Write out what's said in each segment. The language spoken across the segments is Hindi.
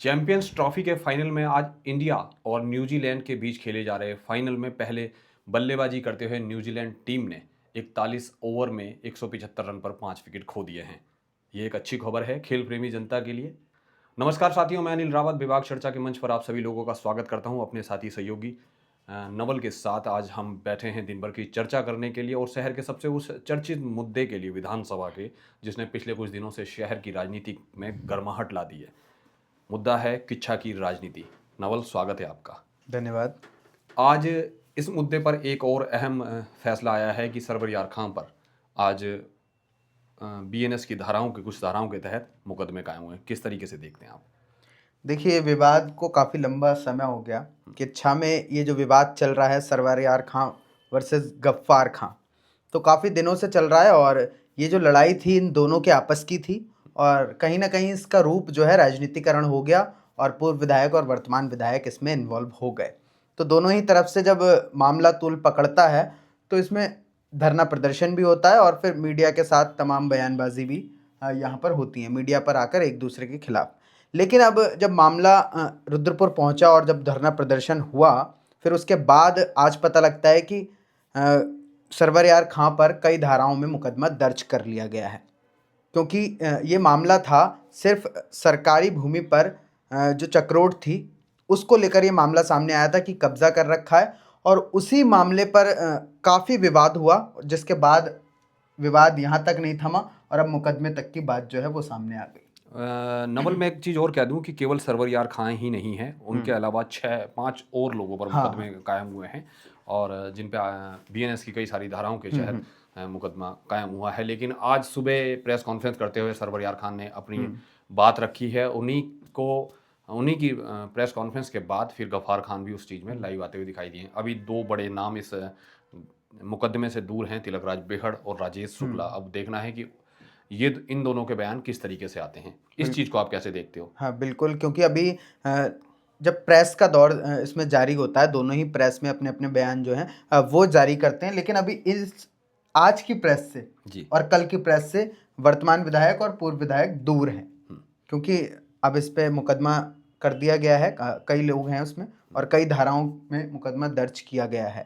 चैंपियंस ट्रॉफी के फाइनल में आज इंडिया और न्यूजीलैंड के बीच खेले जा रहे फाइनल में पहले बल्लेबाजी करते हुए न्यूजीलैंड टीम ने 41 ओवर में 175 रन पर 5 विकेट खो दिए हैं। ये एक अच्छी खबर है खेल प्रेमी जनता के लिए। नमस्कार साथियों, मैं अनिल रावत विभाग चर्चा के मंच पर आप सभी लोगों का स्वागत करता हूं अपने साथी सहयोगी नवल के साथ। आज हम बैठे हैं दिन भर की चर्चा करने के लिए और शहर के सबसे उस चर्चित मुद्दे के लिए, विधानसभा के, जिसने पिछले कुछ दिनों से शहर की राजनीति में गर्माहट ला दी है। मुद्दा है किच्छा की राजनीति। नवल, स्वागत है आपका। धन्यवाद। आज इस मुद्दे पर एक और अहम फैसला आया है कि सरवर यार खां पर आज बीएनएस की कुछ धाराओं के तहत मुकदमे कायम हुए। किस तरीके से देखते हैं आप? देखिए, विवाद को काफ़ी लंबा समय हो गया कि अच्छा में ये जो विवाद चल रहा है सरवर यार खां वर्सेस गफ्फार खां, तो काफ़ी दिनों से चल रहा है। और ये जो लड़ाई थी इन दोनों के आपस की थी और कहीं ना कहीं इसका रूप जो है राजनीतिकरण हो गया और पूर्व विधायक और वर्तमान विधायक इसमें इन्वॉल्व हो गए। तो दोनों ही तरफ से जब मामला तूल पकड़ता है तो इसमें धरना प्रदर्शन भी होता है और फिर मीडिया के साथ तमाम बयानबाजी भी यहाँ पर होती है, मीडिया पर आकर एक दूसरे के खिलाफ। लेकिन अब जब मामला रुद्रपुर पहुंचा और जब धरना प्रदर्शन हुआ, फिर उसके बाद आज पता लगता है कि सरवर यार खां पर कई धाराओं में मुकदमा दर्ज कर लिया गया है, क्योंकि ये मामला था सिर्फ सरकारी भूमि पर जो चक्रोट थी उसको लेकर ये मामला सामने आया था कि कब्जा कर रखा है। और उसी मामले पर काफ़ी विवाद हुआ, जिसके बाद विवाद यहाँ तक नहीं थमा और अब मुकदमे तक की बात जो है वो सामने आ गई। नवल, मैं एक चीज़ और कह दूं कि केवल सरवर यार खां ही नहीं है, उनके अलावा 6-5 और लोगों पर हाँ, मुकदमे कायम हुए हैं और जिन पे बीएनएस की कई सारी धाराओं के तहत मुकदमा कायम हुआ है। लेकिन आज सुबह प्रेस कॉन्फ्रेंस करते हुए सरवर यार खान ने अपनी बात रखी है। उन्हीं की प्रेस कॉन्फ्रेंस के बाद फिर गफ्फार खान भी उस चीज़ में लाइव आते हुए दिखाई दिए। अभी दो बड़े नाम इस मुकदमे से दूर हैं, तिलकराज बेहड़ और राजेश शुक्ला। अब देखना है कि ये इन दोनों के बयान किस तरीके से आते हैं। इस चीज़ को आप कैसे देखते हो? हाँ बिल्कुल, क्योंकि अभी जब प्रेस का दौर इसमें जारी होता है, दोनों ही प्रेस में अपने अपने बयान जो हैं वो जारी करते हैं। लेकिन अभी इस आज की प्रेस से जी। और कल की प्रेस से वर्तमान विधायक और पूर्व विधायक दूर हैं, क्योंकि अब इस पे मुकदमा कर दिया गया है, कई लोग हैं उसमें और कई धाराओं में मुकदमा दर्ज किया गया है।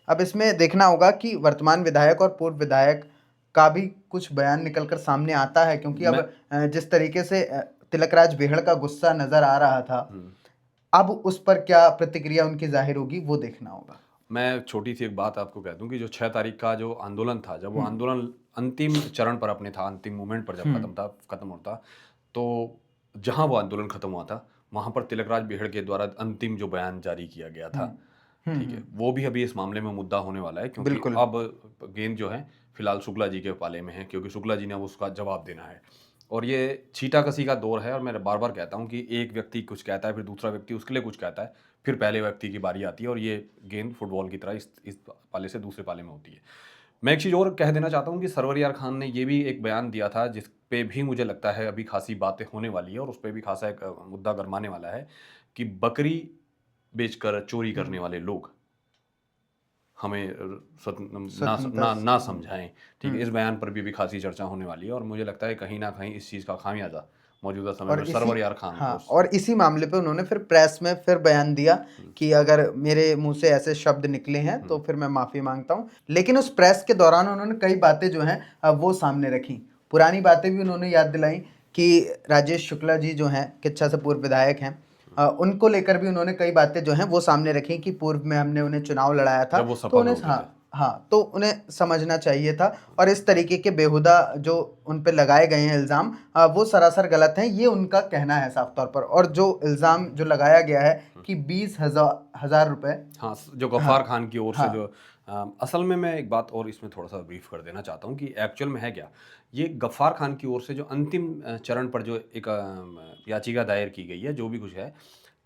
अब इसमें देखना होगा कि वर्तमान विधायक और पूर्व विधायक का भी कुछ बयान निकलकर सामने आता है, क्योंकि अब जिस तरीके से तिलकराज बेहड़ का गुस्सा नजर आ रहा था, अब उस पर क्या प्रतिक्रिया उनकी जाहिर होगी वो देखना होगा। मैं छोटी सी एक बात आपको कह दूं कि जो 6 तारीख का जो आंदोलन था, जब वो आंदोलन अंतिम चरण पर अपने था, अंतिम मोमेंट पर जब खत्म होता, तो जहां वो आंदोलन खत्म हुआ था वहां पर तिलकराज बेहड़ के द्वारा अंतिम जो बयान जारी किया गया था, ठीक है, वो भी अभी इस मामले में मुद्दा होने वाला है, क्योंकि अब गेंद जो है फिलहाल शुक्ला जी के पाले में है, क्योंकि शुक्ला जी ने अब उसका जवाब देना है। और ये छीटाकसी का दौर है और मैं बार बार कहता हूँ कि एक व्यक्ति कुछ कहता है, फिर दूसरा व्यक्ति उसके लिए कुछ कहता है, फिर पहले व्यक्ति की बारी आती है और ये गेंद फुटबॉल की तरह इस पाले से दूसरे पाले में होती है। मैं एक चीज़ और कह देना चाहता हूँ कि सरवर यार खान ने ये भी एक बयान दिया था जिस पे भी मुझे लगता है अभी खासी बातें होने वाली है और उस पर भी खासा एक मुद्दा गरमाने वाला है कि बकरी बेचकर चोरी करने वाले लोग हमें ना समझाएं। ठीक है, इस बयान पर भी खासी चर्चा होने वाली है और मुझे लगता है कहीं ना कहीं इस चीज़ का खामियाजा मौजूदा समय में सरवर यार खान हाँ, और इसी मामले पे उन्होंने फिर प्रेस में फिर बयान दिया कि अगर मेरे मुंह से ऐसे शब्द निकले हैं तो फिर मैं माफ़ी मांगता हूं। लेकिन उस प्रेस के दौरान उन्होंने कई बातें जो हैं वो सामने रखी, पुरानी बातें भी उन्होंने याद दिलाई कि राजेश शुक्ला जी जो हैं, किच्छा से पूर्व विधायक हैं, उनको लेकर भी उन्होंने कई बातें जो हैं वो सामने रखी कि पूर्व में हमने उन्हें चुनाव लड़ाया था, तो उन्हें तो उन्हें समझना चाहिए था और इस तरीके के बेहुदा जो उन पे लगाए गए हैं इल्ज़ाम वो सरासर गलत हैं, ये उनका कहना है साफ तौर पर। और जो इल्ज़ाम जो लगाया गया है कि 20,000 रुपये, हाँ, जो गफ्फार खान की ओर से जो असल में मैं एक बात और इसमें थोड़ा सा ब्रीफ कर देना चाहता हूँ कि एक्चुअल में है क्या। ये गफ्फार खान की ओर से जो अंतिम चरण पर जो एक याचिका दायर की गई है, जो भी कुछ है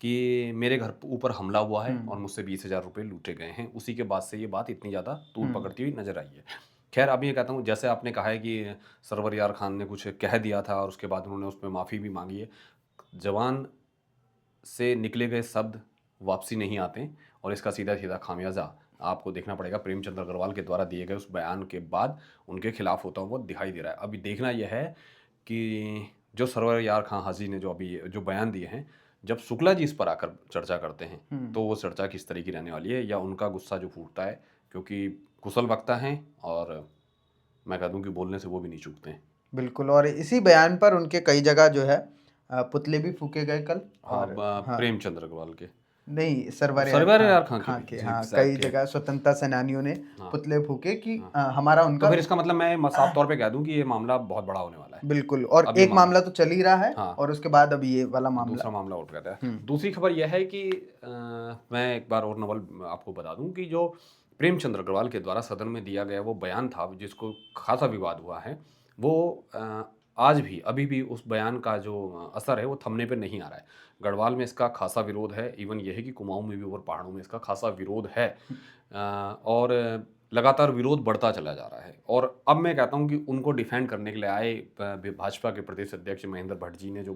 कि मेरे घर ऊपर हमला हुआ है और मुझसे 20,000 रुपये लूटे गए हैं, उसी के बाद से ये बात इतनी ज़्यादा तूल पकड़ती हुई नजर आई है। खैर, अब ये कहता हूँ, जैसे आपने कहा है कि सरवर यार खान ने कुछ कह दिया था और उसके बाद उन्होंने उसमें माफ़ी भी मांगी है। जवान से निकले गए शब्द वापसी नहीं आते और इसका सीधा सीधा खामियाजा आपको देखना पड़ेगा प्रेमचंद अग्रवाल के द्वारा दिए गए उस बयान के बाद उनके खिलाफ होता हुआ दिखाई दे रहा है। अभी देखना यह है कि जो सरवर यार खां हाजी ने जो अभी जो बयान दिए हैं, जब शुक्ला जी इस पर आकर चर्चा करते हैं हम्म। तो वो चर्चा किस तरह की रहने वाली है, या उनका गुस्सा जो फूटता है, क्योंकि कुशल वक्ता हैं और मैं कह दूं कि बोलने से वो भी नहीं चूकते हैं। बिल्कुल, और इसी बयान पर उनके कई जगह जो है पुतले भी फूके गए कल। हाँ, और हाँ, प्रेमचंद अग्रवाल के, नहीं, सरवार यार सरवर खां यार खां के खां भी के, जी हाँ, साहब कई के। जगह स्वतंत्रता सेनानियों ने हाँ पुतले फूके कि हाँ। हमारा तो उनका फिर इसका मतलब मैं साफ तौर पे कह दूं कि ये मामला बहुत बड़ा होने वाला है। बिल्कुल, और अब ये एक मामला तो चल ही रहा है हाँ, और उसके बाद अब ये वाला मामला। दूसरा मामला उठ गया है। हम्म। दूसरी खबर यह है कि मैं एक बार और नवल आपको बता दूं कि जो प्रेमचंद अग्रवाल के द्वारा सदन में दिया गया वो बयान था जिसको खासा विवाद हुआ है, वो आज भी अभी भी उस बयान का जो असर है वो थमने पे नहीं आ रहा है। गढ़वाल में इसका खासा विरोध है, इवन यह है कि कुमाऊं में भी और पहाड़ों में इसका खासा विरोध है। और लगातार विरोध बढ़ता चला जा रहा है। और अब मैं कहता हूं कि उनको डिफेंड करने के लिए आए भाजपा के प्रदेश अध्यक्ष महेंद्र भट्ट जी ने जो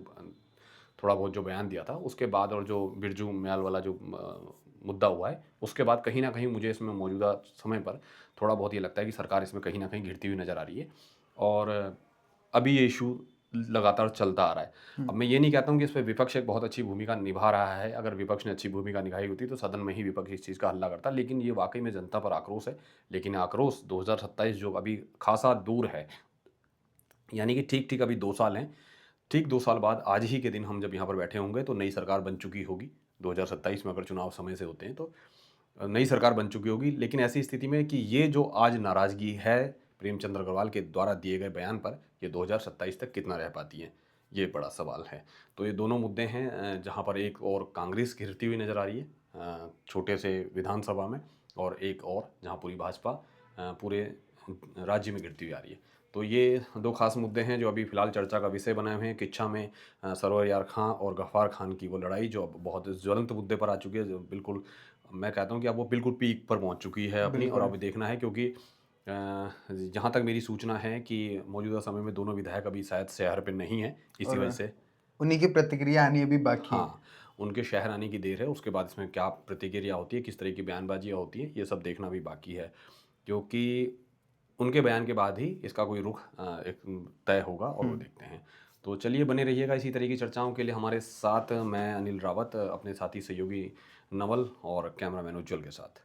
थोड़ा बहुत जो बयान दिया था उसके बाद, और जो बिरजू म्याल वाला जो मुद्दा हुआ है उसके बाद, कहीं ना कहीं मुझे इसमें मौजूदा समय पर थोड़ा बहुत ये लगता है कि सरकार इसमें कहीं ना कहीं घिरती हुई नज़र आ रही है। और अभी ये इशू लगातार चलता आ रहा है। अब मैं ये नहीं कहता हूँ कि इस पर विपक्ष एक बहुत अच्छी भूमिका निभा रहा है। अगर विपक्ष ने अच्छी भूमिका निभाई होती तो सदन में ही विपक्ष इस चीज़ का हल्ला करता, लेकिन ये वाकई में जनता पर आक्रोश है। लेकिन आक्रोश 2027 जो अभी खासा दूर है, यानी कि ठीक ठीक अभी 2 साल हैं। ठीक 2 साल बाद आज ही के दिन हम जब यहाँ पर बैठे होंगे तो नई सरकार बन चुकी होगी। 2027 में अगर चुनाव समय से होते हैं तो नई सरकार बन चुकी होगी। लेकिन ऐसी स्थिति में कि ये जो आज नाराज़गी है प्रेमचंद अग्रवाल के द्वारा दिए गए बयान पर, ये 2027 तक कितना रह पाती है, ये बड़ा सवाल है। तो ये दोनों मुद्दे हैं जहाँ पर एक और कांग्रेस घिरती हुई नज़र आ रही है छोटे से विधानसभा में, और एक और जहाँ पूरी भाजपा पूरे राज्य में गिरती हुई आ रही है। तो ये दो खास मुद्दे हैं जो अभी फ़िलहाल चर्चा का विषय बनाए हुए हैं। किच्छा में सरवर यार खां और गफ्फार खान की वो लड़ाई जो अब बहुत ज्वलंत मुद्दे पर आ चुकी है, जो बिल्कुल मैं कहता हूँ कि अब वो बिल्कुल पीक पर पहुँच चुकी है अपनी। और बिल्कुल। अब देखना है, क्योंकि जहाँ तक मेरी सूचना है कि मौजूदा समय में दोनों विधायक अभी शायद शहर पे नहीं है, इसी और वजह से। उन्हीं की प्रतिक्रिया आनी अभी बाकी है। हाँ, उनके शहर आने की देर है। उसके बाद इसमें क्या प्रतिक्रिया होती है, किस तरह की बयानबाजियाँ होती हैं, ये सब देखना भी बाकी है। क्योंकि उनके बयान के बाद ही इसका कोई रुख एक तय होगा, और वो देखते हैं। तो चलिए बने रहिएगा इसी तरह की चर्चाओं के लिए हमारे साथ। मैं अनिल रावत अपने साथी सहयोगी नवल और कैमरामैन उज्जवल के साथ।